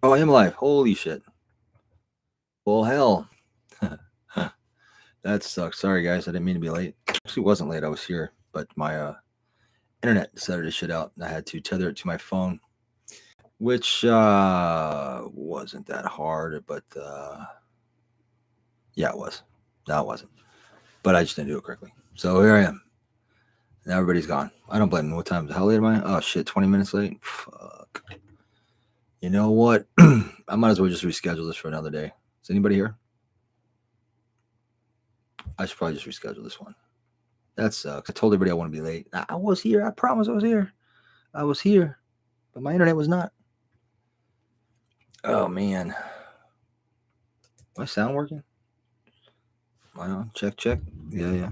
Oh, I am live. Holy shit. Well, hell. That sucks. Sorry, guys. I didn't mean to be late. Actually, wasn't late. I was here, but my internet decided to shit out, and I had to tether it to my phone, which wasn't that hard, but yeah, it was. No, it wasn't. But I just didn't do it correctly. So here I am. Now everybody's gone. I don't blame them. What time? How late am I? Oh shit, 20 minutes late. Fuck. You know what? I might as well just reschedule this for another day. Is anybody here? I should probably just reschedule this one. That sucks. I told everybody I want to be late. I was here. I promise I was here. I was here, but my internet was not. Oh man, my sound working? Am I on? Check, check. Yeah.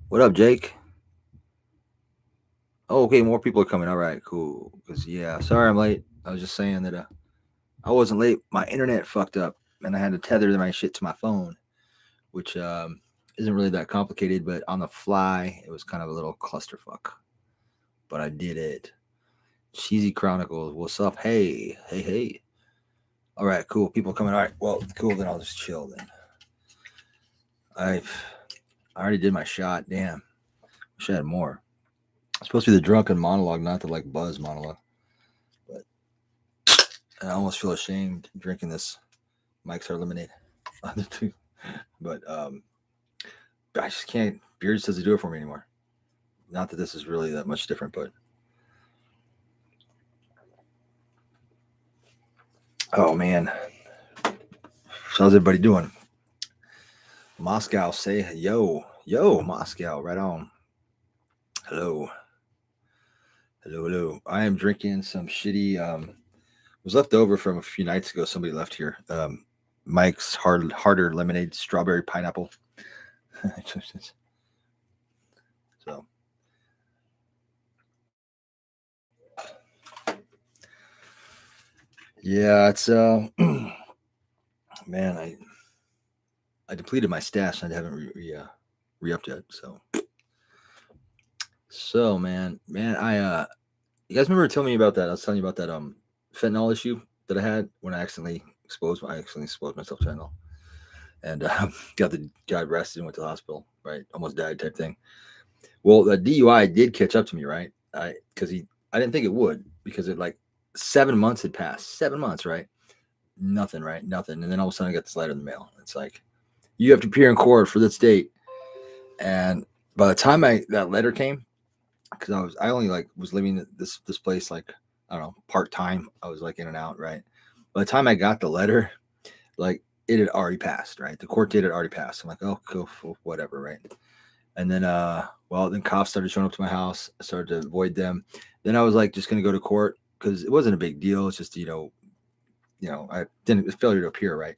What up, Jake? Oh, okay, more people are coming. All right, cool. Cause yeah, sorry I'm late. I was just saying that I wasn't late. My internet fucked up, and I had to tether my shit to my phone, which isn't really that complicated. But on the fly, it was kind of a little clusterfuck. But I did it. Cheesy Chronicles. What's up? Hey. All right, cool. People coming. All right, well, cool. Then I'll just chill. Then I already did my shot. Damn, wish I had more. It's supposed to be the drunken monologue, not the like buzz monologue. But I almost feel ashamed drinking this Mike's Hard Lemonade. But I just can't. Beer just doesn't do it for me anymore. Not that this is really that much different, but oh man, how's everybody doing? Moscow, say yo, Moscow, right on. Hello. I am drinking some shitty. Was left over from a few nights ago. Somebody left here. Mike's harder lemonade, strawberry pineapple. So, yeah, it's man, I depleted my stash. I haven't re-upped yet. So man, I you guys remember telling me about that? I was telling you about that fentanyl issue that I had when I accidentally exposed myself to fentanyl, and got arrested and went to the hospital. Right, almost died type thing. Well, the DUI did catch up to me, right? I didn't think it would because it like 7 months had passed. 7 months, right? Nothing, right? Nothing. And then all of a sudden I got this letter in the mail. It's like, you have to appear in court for this date. And by the time that letter came, because I only like was living at this place like, I don't know, part time. I was like in and out, right? By the time I got the letter, like it had already passed, right? The court date had already passed. I'm like, oh, cool, whatever, right? And then then cops started showing up to my house. I started to avoid them. Then I was like just gonna go to court because it wasn't a big deal. It's just I didn't failure to appear, right?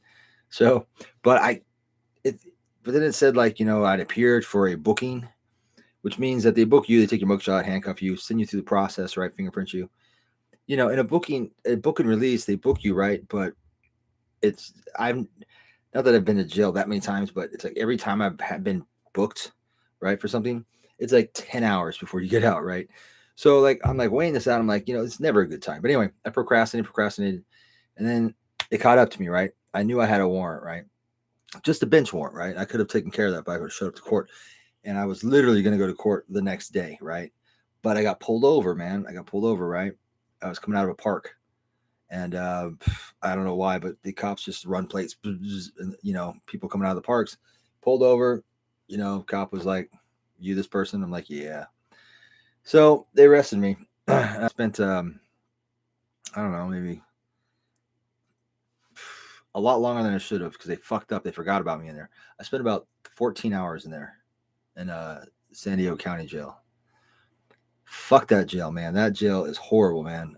So, but but then it said like I'd appeared for a booking, which means that they book you, they take your mugshot, handcuff you, send you through the process, right? Fingerprint you. In a book and release, they book you, right? But it's I'm not that I've been to jail that many times, but it's like every time I've been booked, right, for something, it's like 10 hours before you get out, right? So like I'm like weighing this out. I'm like, it's never a good time. But anyway, I procrastinated, and then it caught up to me, right? I knew I had a warrant, right? Just a bench warrant, right? I could have taken care of that, but I would have showed up to court. And I was literally going to go to court the next day, right? But I got pulled over, man. I got pulled over, right? I was coming out of a park, and I don't know why, but the cops just run plates, and people coming out of the parks, pulled over. Cop was like, "You this person?" I'm like, "Yeah." So they arrested me. I spent I don't know, maybe a lot longer than I should have because they fucked up. They forgot about me in there. I spent about 14 hours in there in San Diego County Jail. Fuck that jail, man. That jail is horrible, man.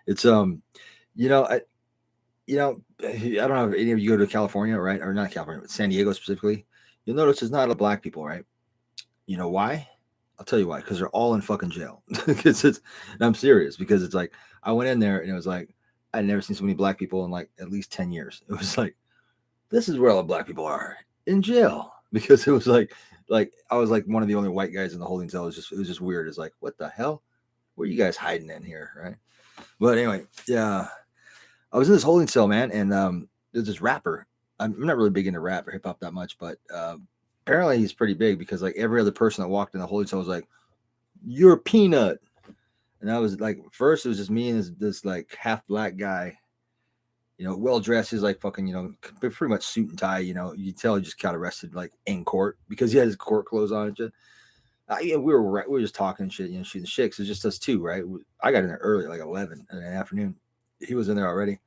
It's you know, I I don't know if any of you go to California, right? Or not California, but San Diego specifically. You'll notice there's not a lot of black people, right? You know why? I'll tell you why. Because they're all in fucking jail. And I'm serious because it's like I went in there and it was like I'd never seen so many black people in like at least 10 years. It was like this is where all the black people are in jail because it was like I was like one of the only white guys in the holding cell. It was just weird. It's like what the hell? what are you guys hiding in here, right? But anyway, yeah, I was in this holding cell, man, and there's this rapper. I'm not really big into rap or hip hop that much, but apparently he's pretty big because like every other person that walked in the holding cell was like, "You're a peanut," and I was like, first it was just me and this like half black guy, well dressed. He's like fucking, pretty much suit and tie. You tell he just got arrested like in court because he had his court clothes on and shit. Yeah, we were just talking and shit, shooting shit. 'Cause it's just us two, right? I got in there early, like 11 in the afternoon. He was in there already,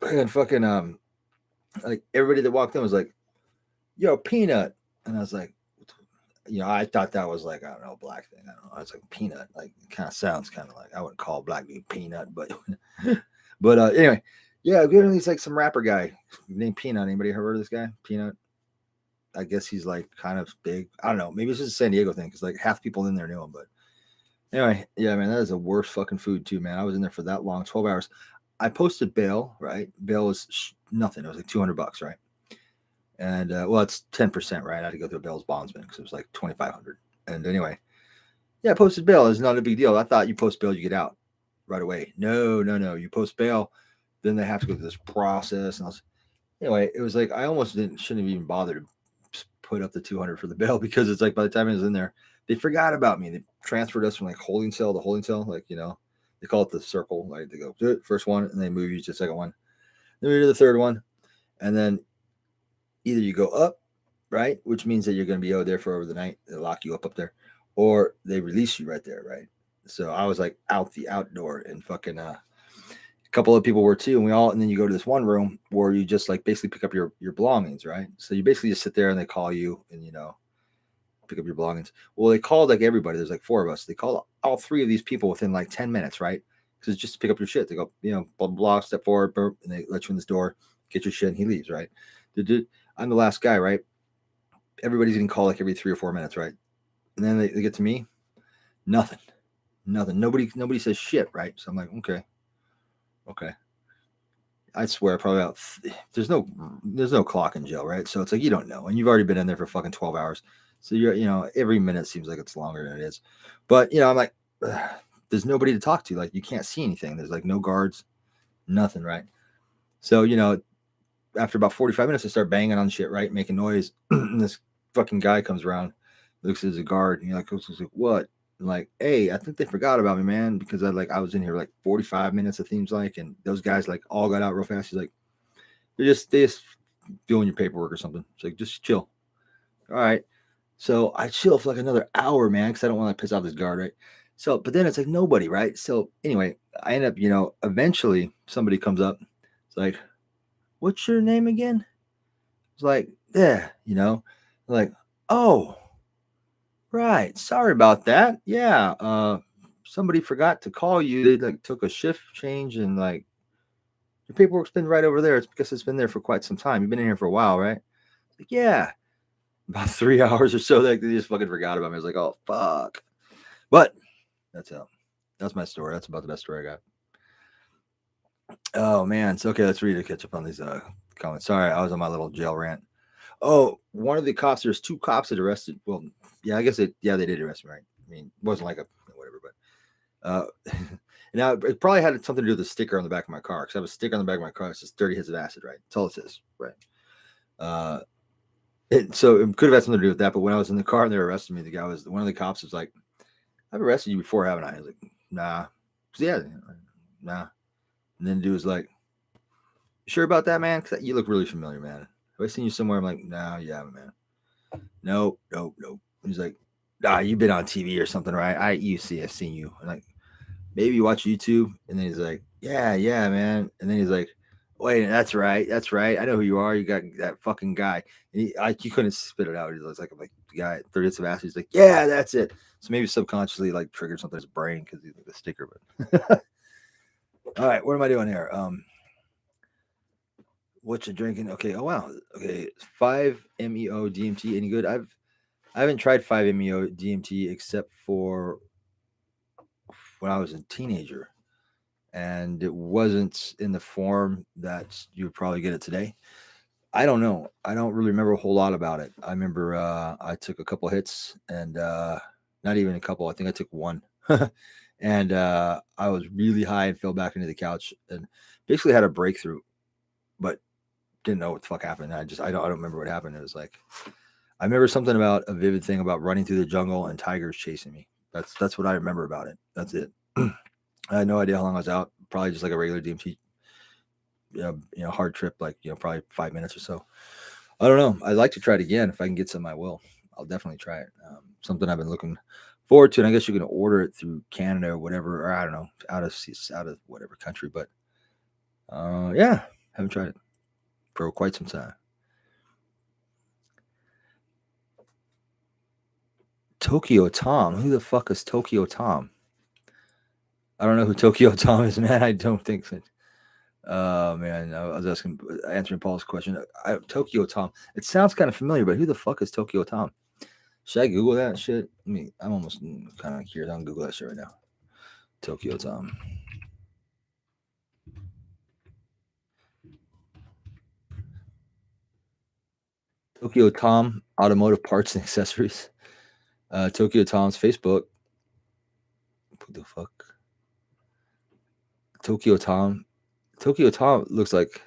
and fucking like everybody that walked in was like, "Yo, peanut," and I was like, I thought that was like, I don't know, black thing. I don't know. I was like, peanut, like kind of sounds kind of like, I wouldn't call a black dude peanut, but but anyway, yeah, apparently he's like some rapper guy named Peanut. Anybody heard of this guy, Peanut? I guess he's like kind of big. I don't know. Maybe it's just a San Diego thing because like half people in there knew him. But anyway, yeah, man, that is the worst fucking food too, man. I was in there for that long, 12 hours. I posted bail, right? Bail was nothing. It was like $200, right? And well, it's 10%, right? I had to go through a bail's bondsman because it was like 2,500. And anyway, yeah, I posted bail. It's not a big deal. I thought you post bail, you get out right away. No, no, no. You post bail, then they have to go through this process. And anyway, it was like I almost shouldn't have even bothered to put up the 200 for the bail because it's like by the time I was in there, they forgot about me. They transferred us from like holding cell to holding cell, like they call it the circle. Like they go first one, and they move you to the second one, then move to the third one, and then either you go up, right, which means that you're going to be out there for over the night. They lock you up there, or they release you right there, right. So I was like out the outdoor, and fucking a couple of people were too, and then you go to this one room where you just like basically pick up your belongings, right? So you basically just sit there and they call you and pick up your belongings. Well, they called like everybody. There's like four of us. They called all three of these people within like 10 minutes, right? Because it's just to pick up your shit. They go, blah, blah, blah, step forward, burp, and they let you in this door, get your shit, and he leaves, right? I'm the last guy, right? Everybody's getting called like every 3 or 4 minutes, right? And then they get to me, nothing. Nobody says shit, right? So I'm like, okay. I swear, probably about there's no clock in jail, right? So it's like you don't know, and you've already been in there for fucking 12 hours. So every minute seems like it's longer than it is. But I'm like, there's nobody to talk to. Like you can't see anything. There's like no guards, nothing, right? So after about 45 minutes, I start banging on shit, right, making noise. And this fucking guy comes around, looks at the guard, and he like goes like, "What?" And like, "Hey, I think they forgot about me, man, because I was in here like 45 minutes, it seems like, and those guys like all got out real fast." He's like, they just doing your paperwork or something. It's like, just chill. All right. So I chill for like another hour, man, because I don't want to piss off this guard, right? So, but then it's like nobody, right? So anyway, I end up, eventually somebody comes up. It's like, "What's your name again?" It's like, "Yeah, like, oh, right. Sorry about that. Yeah. Somebody forgot to call you. They like took a shift change and like your paperwork's been right over there. It's because it's been there for quite some time. You've been in here for a while, right?" Like, yeah. About 3 hours or so, like they just fucking forgot about me. I was like, "Oh fuck." But that's my story. That's about the best story I got. Oh man. It's okay. Let's read to catch up on these comments. Sorry, I was on my little jail rant. Oh, one of the cops, there's two cops that arrested. Well, yeah, I guess they did arrest me, right? I mean, it wasn't like a whatever, but now it probably had something to do with the sticker on the back of my car because I have a sticker on the back of my car. It says 30 hits of acid, right? That's all it says, right? So it could have had something to do with that. But when I was in the car and they were arresting me, one of the cops was like, "I've arrested you before, haven't I?" I was like, "Nah." Yeah, nah. And then the dude was like, "You sure about that, man? Because you look really familiar, man. Have I seen you somewhere?" I'm like, "No, you haven't, man. Nope. He's like, "You've been on TV or something, right? I've seen you." I'm like, "Maybe you watch YouTube." And then he's like, yeah, man. And then he's like, "Wait, that's right. I know who you are. You got that fucking guy." And he couldn't spit it out. He was like, "I'm like the guy, 30 hits of acid." He's like, "Yeah, that's it." So maybe subconsciously like triggered something in his brain because he's like the sticker. But all right, what am I doing here? What you drinking? Okay. Oh wow. Okay. 5-MeO DMT. Any good? I haven't tried 5-MeO DMT except for when I was a teenager, and it wasn't in the form that you would probably get it today. I don't know. I don't really remember a whole lot about it. I remember I took a couple hits, and not even a couple. I think I took one. And I was really high and fell back into the couch and basically had a breakthrough, but didn't know what the fuck happened. I don't remember what happened. It was like I remember something about a vivid thing about running through the jungle and tigers chasing me. That's what I remember about it. That's it. I had no idea how long I was out. Probably just like a regular DMT, hard trip, like probably 5 minutes or so. I don't know. I'd like to try it again if I can get some. I will. I'll definitely try it. Something I've been looking forward to, and I guess you can order it through Canada or whatever, or I don't know, out of whatever country. But yeah, haven't tried it for quite some time. Tokyo Tom. Who the fuck is Tokyo Tom? I don't know who Tokyo Tom is, man. I don't think so. Man, I was answering Paul's question. Tokyo Tom. It sounds kind of familiar, but who the fuck is Tokyo Tom? Should I Google that shit? I'm almost kind of curious. I'm Google that shit right now. Tokyo Tom. Tokyo Tom Automotive Parts and Accessories. Tokyo Tom's Facebook. What the fuck? Tokyo Tom. Tokyo Tom looks like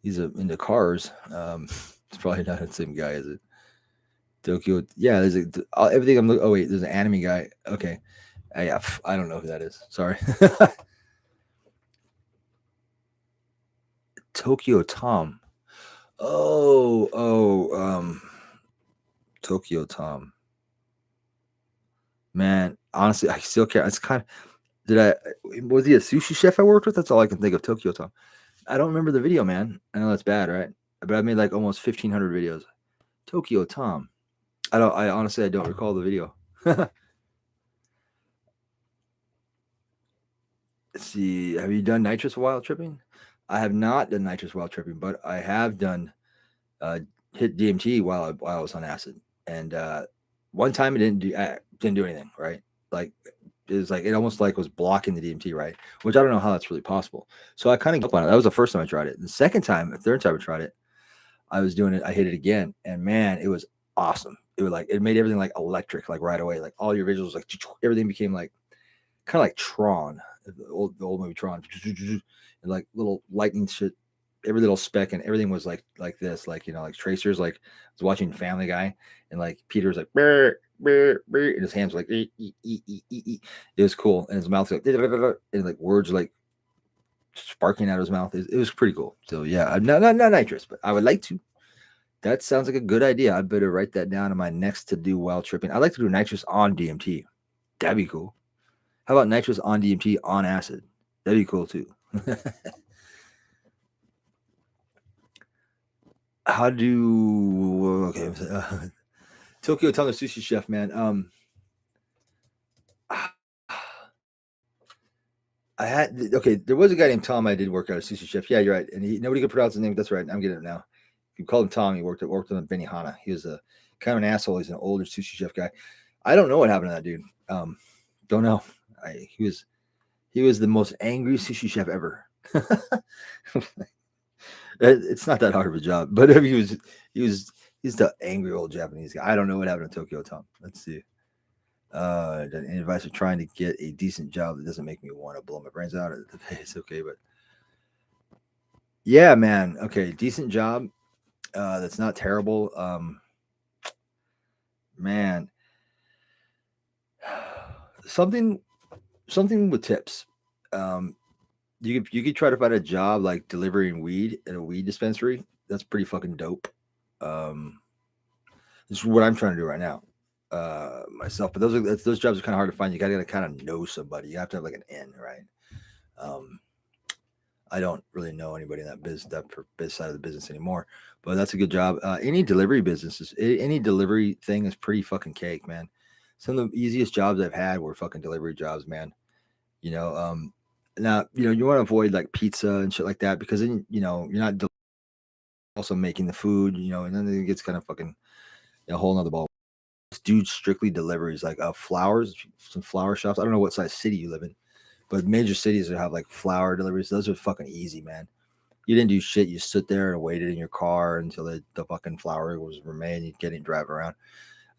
he's into cars. It's probably not the same guy, is it? Tokyo. Yeah, there's everything I'm looking. Oh wait, there's an anime guy. Okay, yeah, I don't know who that is. Sorry. Tokyo Tom. Oh, Tokyo Tom. Man, honestly, I still can't. It's kind of. Was he a sushi chef I worked with? That's all I can think of. Tokyo Tom. I don't remember the video, man. I know that's bad, right? But I made like almost 1,500 videos. Tokyo Tom. I honestly, I don't recall the video. Let's see. Have you done nitrous while tripping? I have not done nitrous while tripping, but I have done hit DMT while I was on acid. And one time it didn't do anything, right? Like it was like it almost like was blocking the DMT, right? Which I don't know how that's really possible. So I kind of gave up on it. That was the first time I tried it. The third time I tried it, I was doing it. I hit it again, and man, it was awesome. It was like it made everything like electric, like right away. Like all your visuals, like everything became like kind of like Tron, the old movie Tron, and like little lightning shit. Every little speck and everything was like this, like like tracers. Like I was watching Family Guy, and like Peter was like, brr, brr, brr, and his hands were like, It was cool, and his mouth was like, and like words like sparking out of his mouth. It was pretty cool. So yeah, I'm not nitrous, but I would like to. That sounds like a good idea. I better write that down in my next to do while tripping. I'd like to do nitrous on DMT. That'd be cool. How about nitrous on DMT on acid? That'd be cool too. How do okay? Tokyo Tom the sushi chef, man. I had okay. There was a guy named Tom. I did work out a sushi chef. Yeah, you're right. And nobody could pronounce his name. That's right. I'm getting it now. You called him Tom. He worked on Benihana. He was a kind of an asshole. He's an older sushi chef guy. I don't know what happened to that dude. Don't know. He was the most angry sushi chef ever. It's not that hard of a job, but he's the angry old Japanese guy. I don't know what happened to Tokyo Tom. Let's see. Any advice for trying to get a decent job that doesn't make me want to blow my brains out? It's okay, but yeah, man. Okay, decent job. That's not terrible. Man, something with tips. You could try to find a job like delivering weed at a weed dispensary. That's pretty fucking dope. This is what I'm trying to do right now, myself. But those jobs are kind of hard to find. You got to kind of know somebody. You have to have like an in, right? I don't really know anybody in that biz side of the business anymore, but that's a good job. Any delivery businesses, any delivery thing is pretty fucking cake, man. Some of the easiest jobs I've had were fucking delivery jobs, man. Now you want to avoid like pizza and shit like that because then you're not also making the food, and then it gets kind of fucking a whole nother ball. Dude, strictly deliveries like flowers, some flower shops. I don't know what size city you live in, but major cities that have like flower deliveries, those are fucking easy, man. You didn't do shit. You stood there and waited in your car until the fucking flower was made. You get it and drive around.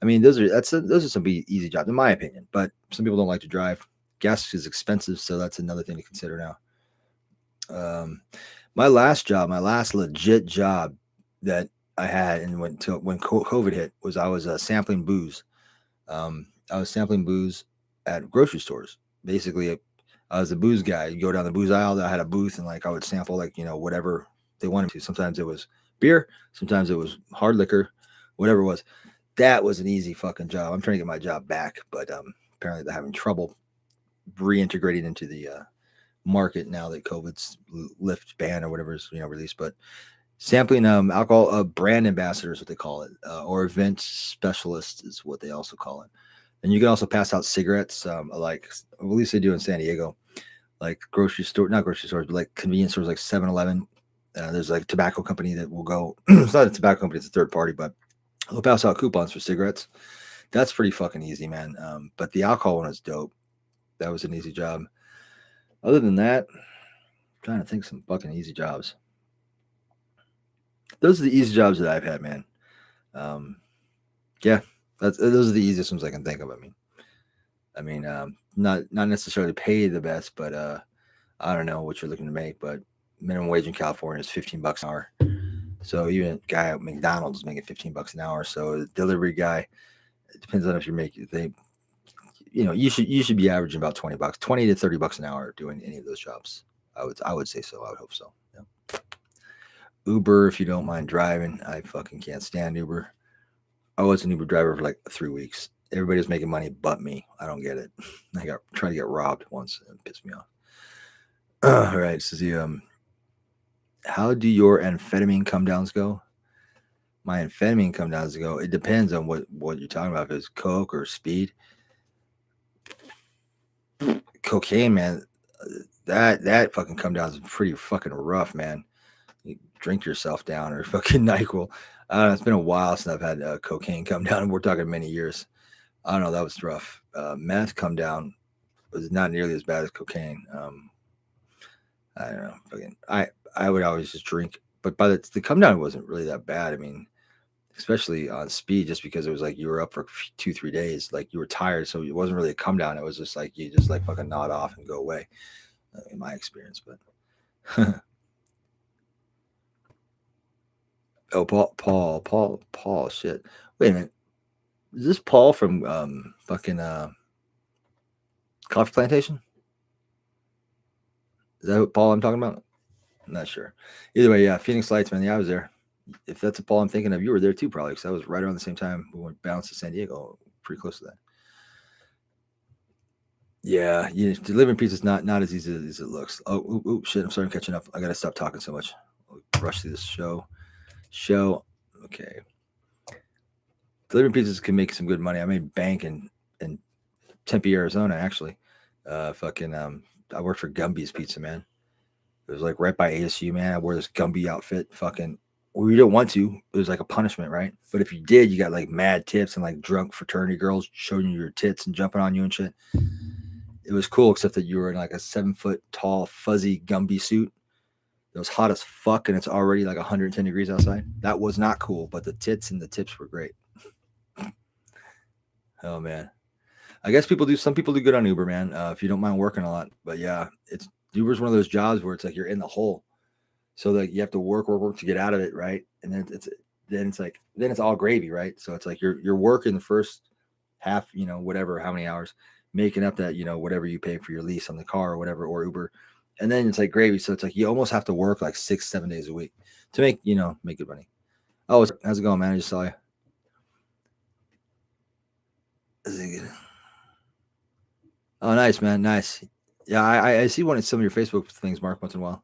I mean, those are some easy jobs in my opinion. But some people don't like to drive. Gas is expensive, so that's another thing to consider now. My last job, my last legit job that I had, and when COVID hit, was I was sampling booze. I was sampling booze at grocery stores. Basically, I was a booze guy. You go down the booze aisle. I had a booth, and like I would sample like whatever they wanted to. Sometimes it was beer. Sometimes it was hard liquor. Whatever it was. That was an easy fucking job. I'm trying to get my job back, but apparently they're having trouble reintegrating into the market now that COVID's lift ban or whatever is released. But sampling alcohol, brand ambassadors, what they call it, or event specialists is what they also call it. And you can also pass out cigarettes, like at least they do in San Diego, like not grocery stores, but like convenience stores like 7-Eleven. There's like a tobacco company that will go. It's not a tobacco company; it's a third party, but they'll pass out coupons for cigarettes. That's pretty fucking easy, man. But the alcohol one is dope. That was an easy job. Other than that, I'm trying to think some fucking easy jobs. Those are the easy jobs that I've had, man. Yeah, those are the easiest ones I can think of. I mean, not necessarily pay the best, but I don't know what you're looking to make, but minimum wage in California is $15 an hour. So even a guy at McDonald's is making $15 an hour. So the delivery guy, it depends on if you're making you should be averaging about $20, $20 to $30 an hour doing any of those jobs. I would say so. I would hope so. Yeah. Uber, if you don't mind driving, I fucking can't stand Uber. I was an Uber driver for like 3 weeks. Everybody was making money but me. I don't get it. I got tried to get robbed once and it pissed me off. All right, so how do your amphetamine come downs go? My amphetamine come downs go. It depends on what you're talking about. If it's coke or speed, cocaine, man, that fucking come down is pretty fucking rough, man. You drink yourself down or fucking NyQuil. I don't know. It's been a while since I've had cocaine come down. We're talking many years. I don't know. That was rough. Meth come down was not nearly as bad as cocaine. I don't know. Fucking, I would always just drink, but by the come down wasn't really that bad. I mean, especially on speed, just because it was like you were up for 2-3 days, like you were tired, so it wasn't really a come down. It was just like you just like fucking nod off and go away, in my experience. But oh, Paul, shit. Wait a minute, is this Paul from fucking Coffee Plantation? Is that what Paul I'm talking about? I'm not sure. Either way, yeah, Phoenix Lights, man. Yeah, I was there. If that's a Paul I'm thinking of, you were there too, probably, because I was right around the same time we went bounce to San Diego, pretty close to that. Yeah, delivering pizza is not as easy as it looks. Oh, shit! I'm sorry, I'm catching up. I gotta stop talking so much. I'll rush through this show. Okay, delivering pizzas can make some good money. I made bank in Tempe, Arizona, actually. Fucking I worked for Gumby's Pizza, man. It was like right by ASU, man. I wore this Gumby outfit. Fucking, well, you don't want to. It was like a punishment, right? But if you did, you got like mad tips and like drunk fraternity girls showing you your tits and jumping on you and shit. It was cool, except that you were in like a 7-foot tall, fuzzy Gumby suit. It was hot as fuck, and it's already like 110 degrees outside. That was not cool, but the tits and the tips were great. Oh man, I guess some people do good on Uber, man. If you don't mind working a lot, but yeah, Uber's one of those jobs where it's like you're in the hole, so like you have to work to get out of it, right? And then it's all gravy, right? So it's like you're working the first half, whatever, how many hours, making up that whatever you pay for your lease on the car or whatever, or Uber, and then it's like gravy. So it's like you almost have to work like 6-7 days a week to make good money. Oh, how's it going, man? I just saw you. Oh, nice, man. Nice. Yeah, I see one of some of your Facebook things, Mark, once in a while.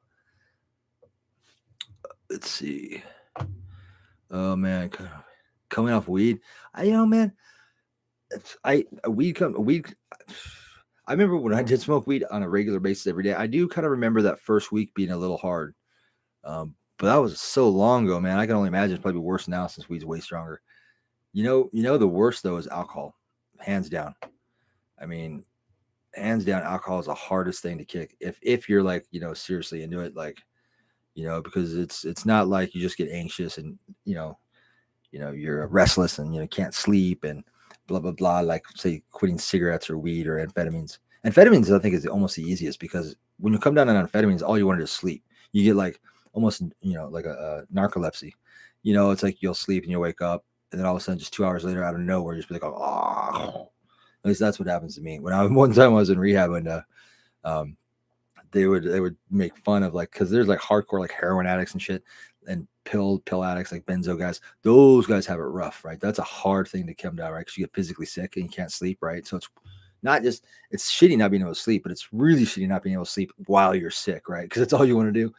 Let's see. Oh man, coming off weed. Man, weed. I remember when I did smoke weed on a regular basis every day. I do kind of remember that first week being a little hard, but that was so long ago, man. I can only imagine it's probably worse now since weed's way stronger. The worst though is alcohol, hands down. I mean, hands down, alcohol is the hardest thing to kick if you're like seriously into it, like because it's not like you just get anxious and you're restless and can't sleep and blah blah blah. Like say quitting cigarettes or weed or amphetamines. Amphetamines, I think, is almost the easiest because when you come down on amphetamines, all you want to do is sleep. You get like almost like a narcolepsy. It's like you'll sleep and you'll wake up, and then all of a sudden, just 2 hours later, out of nowhere, you just be like, oh. At least that's what happens to me. One time I was in rehab and um, they would make fun of like because there's like hardcore like heroin addicts and shit and pill addicts like benzo guys. Those guys have it rough, right? That's a hard thing to come down, right? Because you get physically sick and you can't sleep, right? So it's shitty not being able to sleep, but it's really shitty not being able to sleep while you're sick, right? Because that's all you want to do.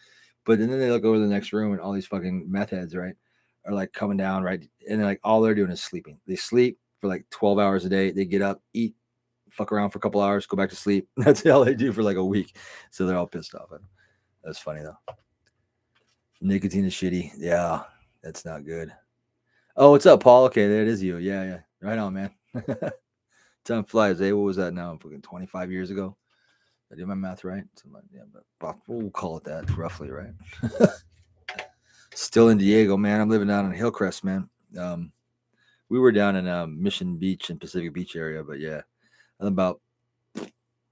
But then they look over the next room and all these fucking meth heads, right, are like coming down, right? And then like all they're doing is sleeping. They sleep for like 12 hours a day. They get up, eat, fuck around for a couple hours, go back to sleep. That's all they do for like a week. So they're all pissed off. That's funny though. Nicotine is shitty. Yeah, that's not good. Oh, what's up, Paul? Okay, there it is you. Yeah. Right on, man. Time flies, eh? What was that now? I'm fucking 25 years ago. Did I do my math right? But we'll call it that, roughly, right? Still in Diego, man. I'm living down in Hillcrest, man. We were down in Mission Beach and Pacific Beach area, but yeah, I'm about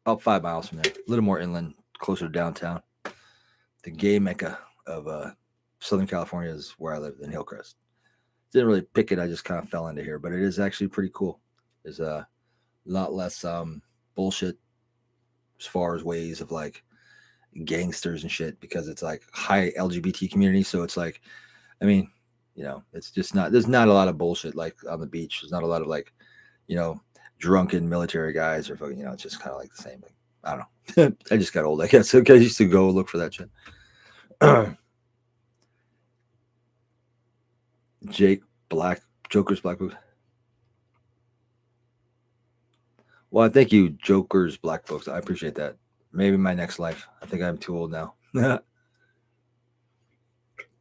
5 miles from there. A little more inland, closer to downtown. The gay mecca of Southern California is where I live in Hillcrest. Didn't really pick it. I just kind of fell into here, but it is actually pretty cool. There's a lot less bullshit as far as ways of like gangsters and shit because it's like high LGBT community. So it's like, I mean, it's just there's not a lot of bullshit like on the beach. There's not a lot of like, drunken military guys or fucking, it's just kind of like the same thing. I don't know. I just got old, I guess. Okay, I used to go look for that shit. Joker's Black Book. Well, thank you, Joker's Black Books. I appreciate that. Maybe my next life. I think I'm too old now.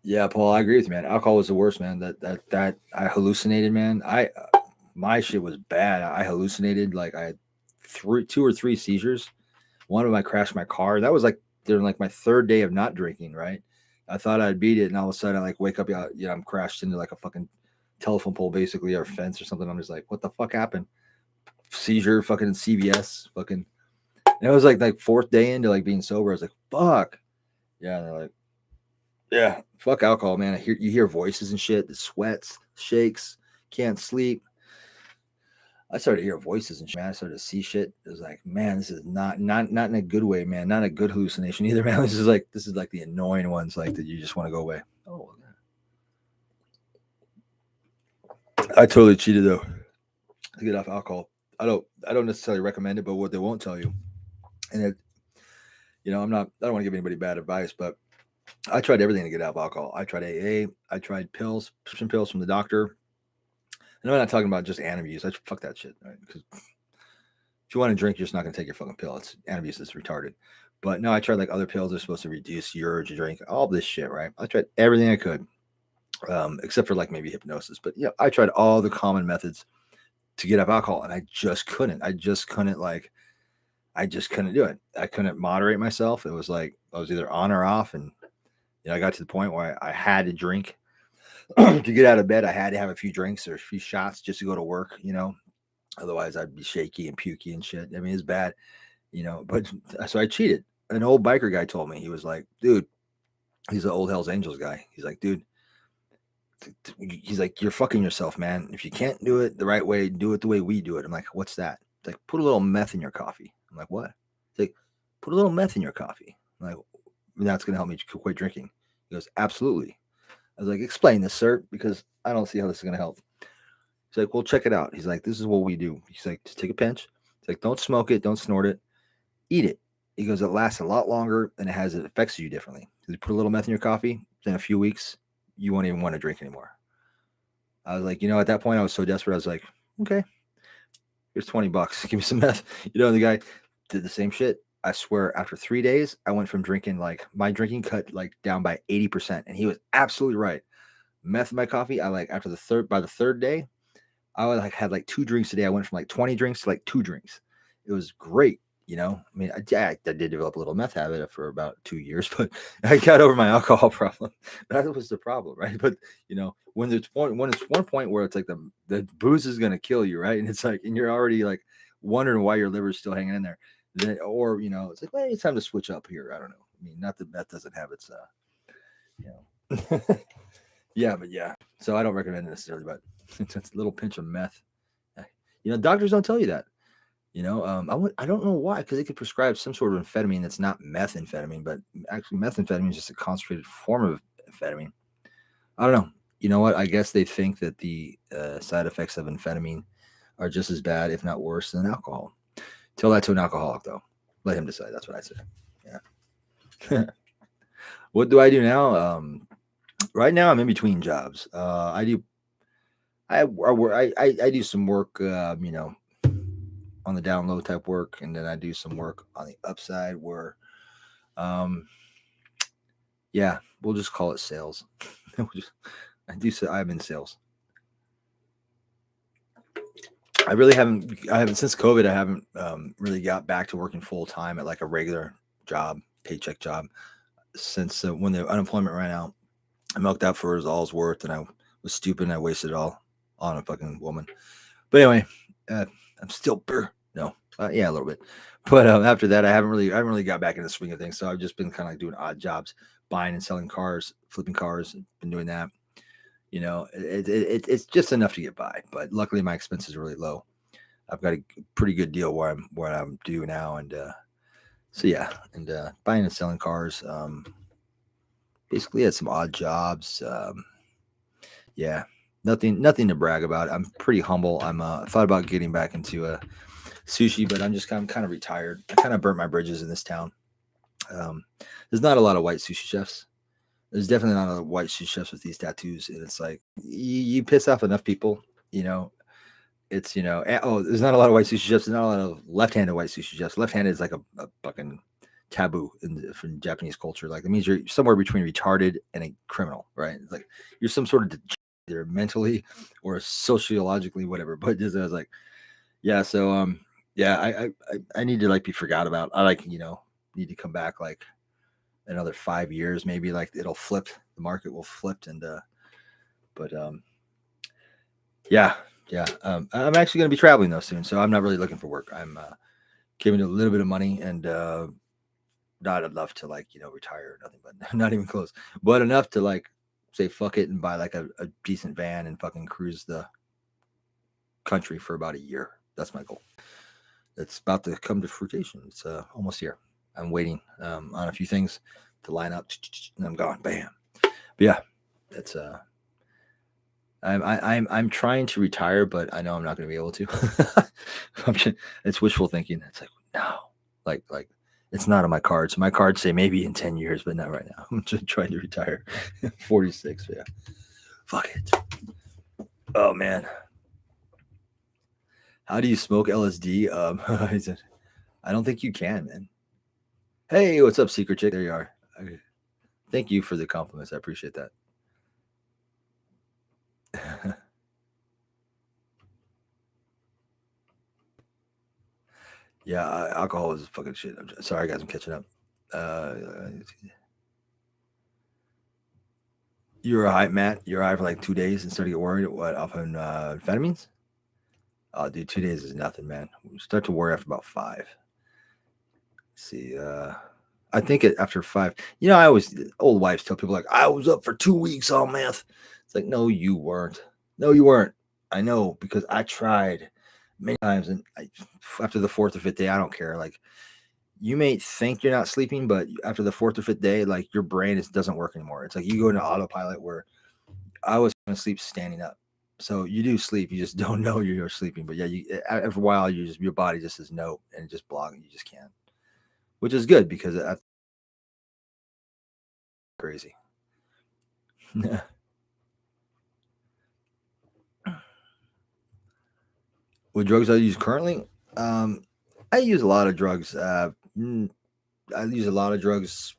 Yeah, Paul, I agree with you, man. Alcohol was the worst, man. That I hallucinated, man. My shit was bad. I hallucinated like I had 2 or 3 seizures. One of them I crashed my car. That was like during like my 3rd day of not drinking, right? I thought I'd beat it, and all of a sudden I like wake up, I'm crashed into like a fucking telephone pole, basically, or fence or something. I'm just like, what the fuck happened? Seizure, fucking CVS, fucking. And it was like 4th day into like being sober. I was like, fuck. Yeah, and they're like, yeah, fuck alcohol, man. You hear voices and shit. The sweats, shakes, can't sleep. I started to hear voices and shit, man. I started to see shit. It was like, man, this is not in a good way, man. Not a good hallucination either, man. This is like the annoying ones, like that you just want to go away. Oh, I totally cheated though to get off alcohol. I don't necessarily recommend it, but what they won't tell you, and it, I don't want to give anybody bad advice, but I tried everything to get out of alcohol. I tried AA. I tried pills, prescription pills from the doctor. And I'm not talking about just Antabuse. Fuck that shit, right? Because if you want to drink, you're just not going to take your fucking pill. It's Antabuse is retarded. But no, I tried like other pills that are supposed to reduce your urge to drink. All this shit, right? I tried everything I could, except for like maybe hypnosis. But yeah, I tried all the common methods to get off alcohol, and I just couldn't. I just couldn't do it. I couldn't moderate myself. It was like I was either on or off, and I got to the point where I had to drink to get out of bed. I had to have a few drinks or a few shots just to go to work. Otherwise I'd be shaky and pukey and shit. I mean, it's bad, But so I cheated. An old biker guy told me, he was like, dude, he's an old Hell's Angels guy. He's like, dude, he's like, you're fucking yourself, man. If you can't do it the right way, do it the way we do it. I'm like, what's that? It's like, put a little meth in your coffee. I'm like, what? It's like, put a little meth in your coffee. I'm like, that's going to help me quit drinking. He goes, absolutely. I was like, explain this, sir, because I don't see how this is going to help. He's like, well, check it out. He's like, this is what we do. He's like, just take a pinch. He's like, don't smoke it. Don't snort it. Eat it. He goes, it lasts a lot longer and it affects you differently. You put a little meth in your coffee, then a few weeks, you won't even want to drink anymore. I was like, at that point, I was so desperate. I was like, okay, here's $20. Give me some meth. The guy did the same shit. I swear, after 3 days, I went from drinking, like, my drinking cut, like, down by 80%. And he was absolutely right. Meth in my coffee, by the third day, I had like 2 drinks a day. I went from like 20 drinks to like 2 drinks. It was great. I mean, I did develop a little meth habit for about 2 years, but I got over my alcohol problem. That was the problem, right? But when it's one point where it's like the booze is gonna kill you, right? And it's like, and you're already like wondering why your liver's still hanging in there. Then, or it's like, well, it's time to switch up here. I don't know. I mean, not that meth doesn't have its, yeah, but yeah. So I don't recommend it necessarily, but it's a little pinch of meth. Doctors don't tell you that. I don't know why, because they could prescribe some sort of amphetamine that's not methamphetamine, but actually methamphetamine is just a concentrated form of amphetamine. I don't know. You know what? I guess they think that the side effects of amphetamine are just as bad, if not worse, than alcohol. Tell that to an alcoholic, though. Let him decide. That's what I say. Yeah. What do I do now? Right now, I'm in between jobs. I do. I do some work. On the down low type work, and then I do some work on the upside where, um, yeah, we'll just call it sales. I'm in sales. I haven't since COVID. I haven't really got back to working full time at like a regular job, paycheck job, since when the unemployment ran out. I milked out for all it's worth, and I was stupid and I wasted it all on a fucking woman. But anyway, I'm still no, yeah, a little bit. But after that, I haven't really got back in the swing of things. So I've just been kind of like doing odd jobs, buying and selling cars, flipping cars. Been doing that. It's just enough to get by. But luckily, my expenses are really low. I've got a pretty good deal where I'm due now, and so yeah, and buying and selling cars. Basically, had some odd jobs. Yeah, nothing to brag about. I'm pretty humble. I thought about getting back into sushi, but I'm kind of retired. I kind of burnt my bridges in this town. There's not a lot of white sushi chefs. There's definitely not a lot of white sushi chefs with these tattoos, and it's like you piss off enough people. It's there's not a lot of white sushi chefs. There's not a lot of left-handed white sushi chefs. Left-handed is like a fucking taboo from Japanese culture. Like it means you're somewhere between retarded and a criminal, right? It's like you're some sort of either mentally or sociologically, whatever. But just I was like, yeah. So yeah, I need to like be forgot about. I like need to come back like another 5 years, maybe like it'll flip. The market will flip, and but yeah. I'm actually going to be traveling though soon, so I'm not really looking for work. I'm giving a little bit of money, and not enough to like retire or nothing, but not even close, but enough to like say fuck it and buy like a decent van and fucking cruise the country for about a year. That's my goal. It's about to come to fruition. It's almost here. I'm waiting on a few things to line up, and I'm going bam. But yeah, it's I'm trying to retire, but I know I'm not going to be able to. It's wishful thinking. It's like no, like it's not on my cards. My cards say maybe in 10 years, but not right now. I'm just trying to retire. 46. Yeah, fuck it. Oh man, how do you smoke LSD? I don't think you can, man. Hey, what's up, secret chick? There you are. Thank you for the compliments. I appreciate that. Yeah, alcohol is fucking shit. Sorry, guys, I'm catching up. You were high, Matt. You were high for like 2 days and started to get worried. What, off on amphetamines? Oh, dude, 2 days is nothing, man. We start to worry after about 5. Let's see, I think after 5. I always old wives tell people like I was up for 2 weeks on meth. It's like no, you weren't. No, you weren't. I know because I tried many times, and after the 4th or 5th day, I don't care. Like you may think you're not sleeping, but after the 4th or 5th day, like your brain doesn't work anymore. It's like you go into autopilot where I was going to sleep standing up. So you do sleep, you just don't know you're sleeping. But yeah, after a while, your body just says no, and it just blocks. You just can't, which is good because that's crazy. What drugs I use currently? I use a lot of drugs. I use a lot of drugs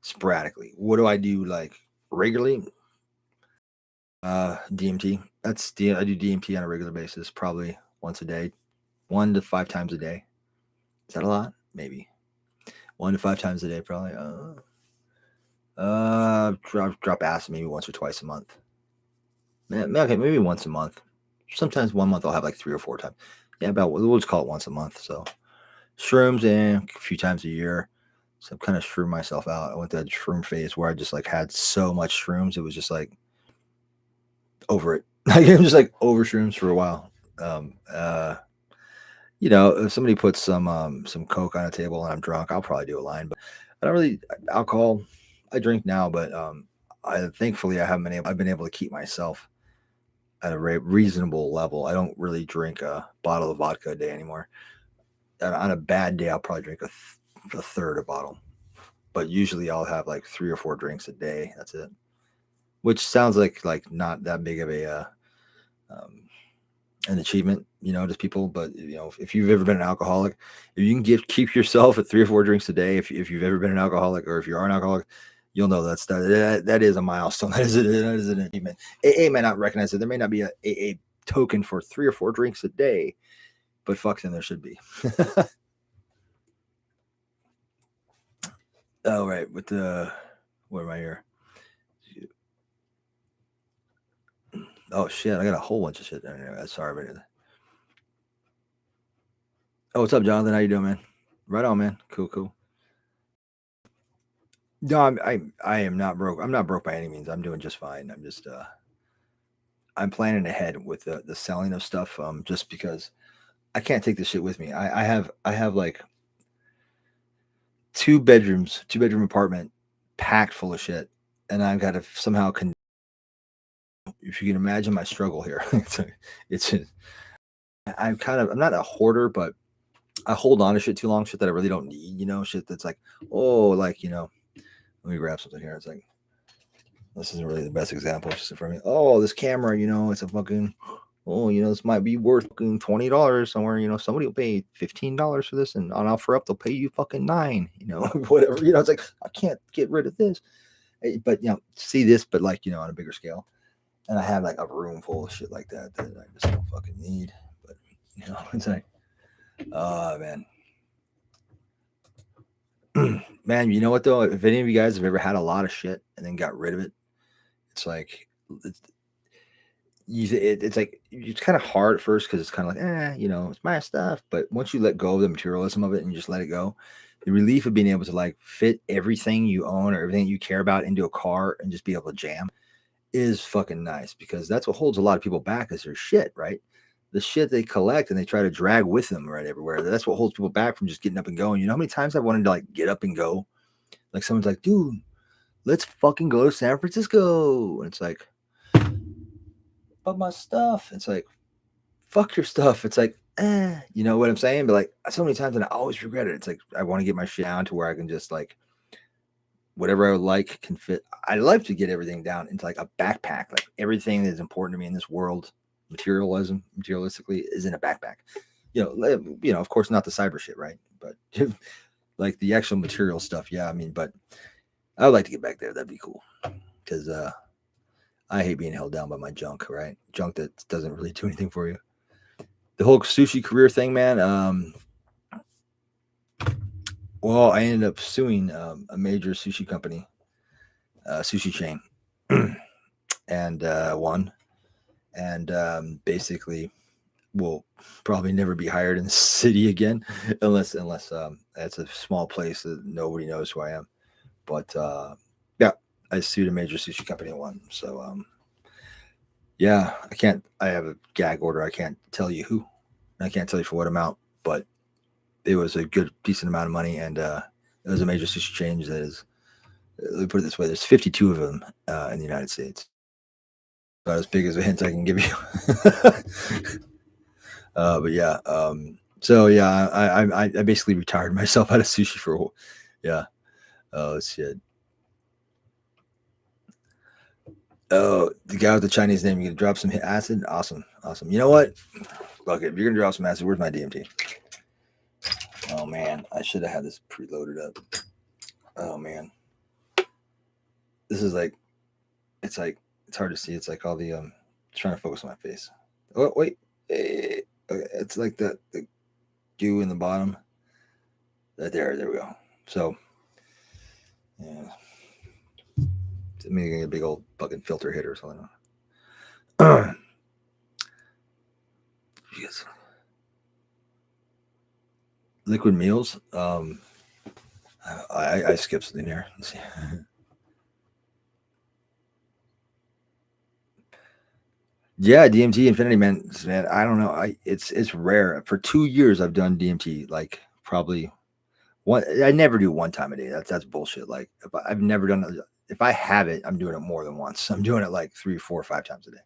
sporadically. What do I do like regularly? DMT. I do DMT on a regular basis, probably once a day, 1 to 5 times a day. Is that a lot? maybe 1 to 5 times a day, probably. Drop acid maybe once or twice a month. Okay, maybe once a month. Sometimes 1 month I'll have like 3 or 4 times. Yeah, we'll just call it once a month. So shrooms a few times a year. So I'm kind of shroom myself out. I went through that shroom phase where I just like had so much shrooms, it was just like over it. Like I'm just like over shrooms for a while. Um, uh, if somebody puts some coke on a table and I'm drunk, I'll probably do a line. But I don't really alcohol. I drink now, but I thankfully I've been able to keep myself at a reasonable level. I don't really drink a bottle of vodka a day anymore. On a bad day, I'll probably drink a third a bottle, but usually I'll have like 3 or 4 drinks a day. That's it, which sounds like not that big of um, an achievement, to people. But if you've ever been an alcoholic, if you can keep yourself at 3 or 4 drinks a day, if you've ever been an alcoholic or if you are an alcoholic, you'll know that is a milestone. That is an achievement. AA may not recognize it. There may not be a AA token for 3 or 4 drinks a day, but fuck them, there should be. Oh, right. What am I here? Oh shit, I got a whole bunch of shit down here. Sorry about it. Oh, what's up, Jonathan? How you doing, man? Right on, man. Cool. No, I am not broke. I'm not broke by any means. I'm doing just fine. I'm just I'm planning ahead with the selling of stuff. Just because I can't take this shit with me. I have like 2 bedroom apartment packed full of shit, and I've got to somehow if you can imagine my struggle here. it's I'm not a hoarder, but I hold on to shit too long, shit that I really don't need, shit that's like, oh, like, let me grab something here. It's like, this isn't really the best example. It's just in front of me. Oh, this camera, it's a fucking, oh, this might be worth fucking $20 somewhere. Somebody will pay $15 for this, and on OfferUp, they'll pay you fucking $9, whatever. It's like, I can't get rid of this. But, see this, but like, on a bigger scale. And I have like a room full of shit like that I just don't fucking need. But, it's like, oh, man. Man, you know what though? If any of you guys have ever had a lot of shit and then got rid of it, it's like it's like it's kind of hard at first because it's kind of like, it's my stuff. But once you let go of the materialism of it and you just let it go, the relief of being able to like fit everything you own or everything you care about into a car and just be able to jam is fucking nice, because that's what holds a lot of people back is their shit, right? The shit they collect and they try to drag with them right everywhere. That's what holds people back from just getting up and going. You know how many times I've wanted to like get up and go? Like someone's like, dude, let's fucking go to San Francisco. And it's like, but my stuff. It's like, fuck your stuff. It's like, you know what I'm saying? But like so many times and I always regret it. It's like, I want to get my shit down to where I can just like, whatever I like can fit. I like to get everything down into like a backpack. Like everything that is important to me in this world, materialistically, is in a backpack. Of course, not the cyber shit, right? But like the actual material stuff, yeah. I mean, but I would like to get back there. That'd be cool, because I hate being held down by my junk, right? Junk that doesn't really do anything for you. The whole sushi career thing, man. Well, I ended up suing a major sushi company, sushi chain, and won. And basically, will probably never be hired in the city again, unless it's a small place that nobody knows who I am. But yeah, I sued a major sushi company and won. So yeah, I have a gag order. I can't tell you who. I can't tell you for what amount, but it was a good, decent amount of money. And it was a major sushi chain that is, let me put it this way, there's 52 of them in the United States. About as big as a hint I can give you. But yeah, so yeah, I basically retired myself out of sushi for a while. Yeah. Oh shit. Oh, the guy with the Chinese name, you gonna drop some acid? Awesome. You know what? Fuck it. If you're gonna drop some acid, where's my DMT? Oh man, I should have had this preloaded up. Oh man. This is like, it's hard to see. It's like all the trying to focus on my face. Oh wait. Okay. It's like the goo in the bottom. There we go. So, yeah. I mean, you get a big old fucking filter hit or something. Yes. Liquid meals. I skipped something here. Let's see. Yeah, DMT Infinity man. I don't know. It's rare. For 2 years, I've done DMT. Like probably one. I never do one time a day. That's bullshit. Like I've never done it. If I have it, I'm doing it more than once. I'm doing it like 3, 4, 5 times a day.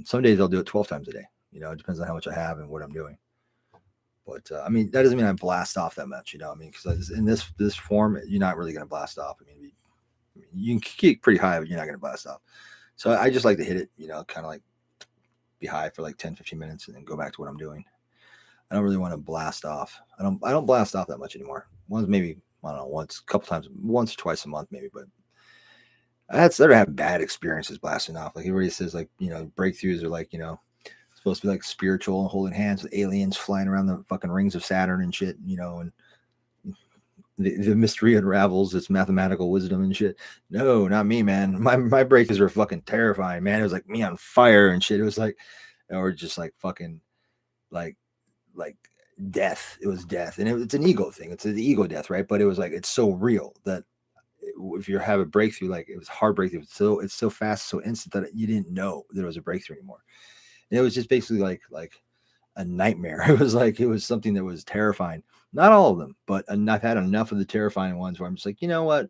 Some days I'll do it 12 times a day. It depends on how much I have and what I'm doing. But I mean, that doesn't mean I blast off that much. I mean, because in this form, you're not really going to blast off. I mean, you can get pretty high, but you're not going to blast off. So I just like to hit it. Kind of like be high for like 10, 15 minutes and then go back to what I'm doing. I don't really want to blast off. I don't blast off that much anymore. Maybe, I don't know, once, a couple times, once or twice a month, maybe. But I started having bad experiences blasting off. Like everybody says, like, breakthroughs are like, supposed to be like spiritual and holding hands with aliens flying around the fucking rings of Saturn and shit, and the mystery unravels, it's mathematical wisdom and shit. No, not me, man. My breakthroughs were fucking terrifying, man. It was like me on fire and shit. It was like, or just like fucking like death. It was death. And it's an ego thing. It's the ego death, right? But it was like, it's so real that if you have a breakthrough, like it was a hard breakthrough. It's so fast, so instant that you didn't know there was a breakthrough anymore. And it was just basically like a nightmare. It was something that was terrifying. Not all of them, but I've had enough of the terrifying ones where I'm just like, you know what?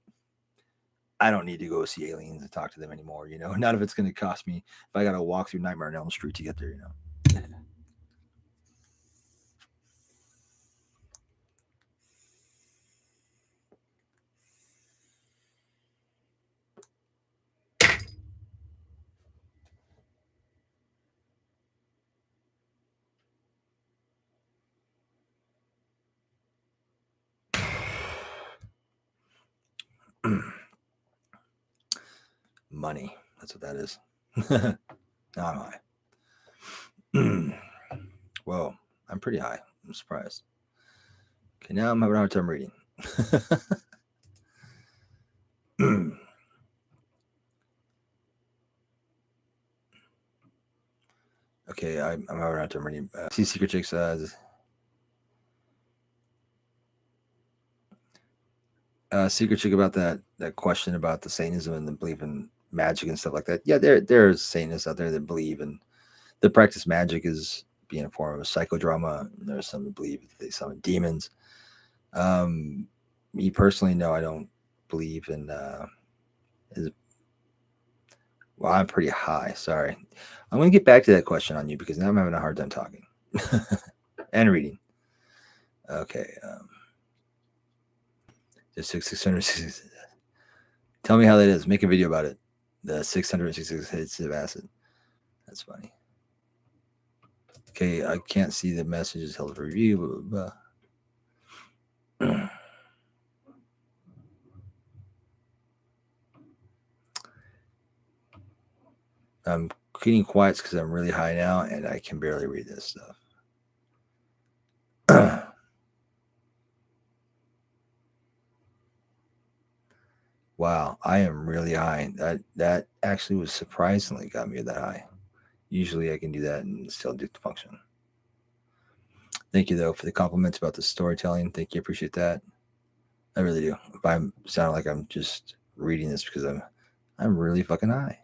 I don't need to go see aliens and talk to them anymore. None of it's going to cost me if I got to walk through Nightmare on Elm Street to get there. Money. That's what that is. Now I'm high. Whoa, I'm pretty high. I'm surprised. Okay, now I'm having a hard time reading. Okay, I'm having a hard time reading. See, Secret Chick says, Secret Chick, about that question about the Satanism and the belief in magic and stuff like that. Yeah, there's Satanists out there that believe in the practice magic is being a form of psychodrama. There's some that believe they summon demons. Me personally, no, I don't believe in. Well, I'm pretty high. Sorry, I'm going to get back to that question on you because now I'm having a hard time talking and reading. Okay. Just 600. Tell me how that is. Make a video about it. The 666 hits of acid. That's funny. Okay, I can't see the messages held for review. Blah, blah, blah. I'm keeping quiet because I'm really high now and I can barely read this stuff. Wow, I am really high. That actually was surprisingly got me that high. Usually I can do that and still do the function. Thank you though for the compliments about the storytelling. Thank you, appreciate that. I really do. If I sound like I'm just reading this because I'm really fucking high.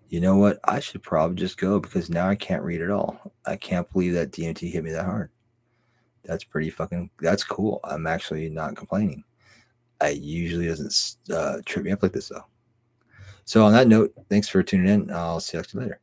You know what? I should probably just go because now I can't read at all. I can't believe that DMT hit me that hard. That's that's cool. I'm actually not complaining. I usually doesn't trip me up like this though. So on that note, thanks for tuning in. I'll see you later.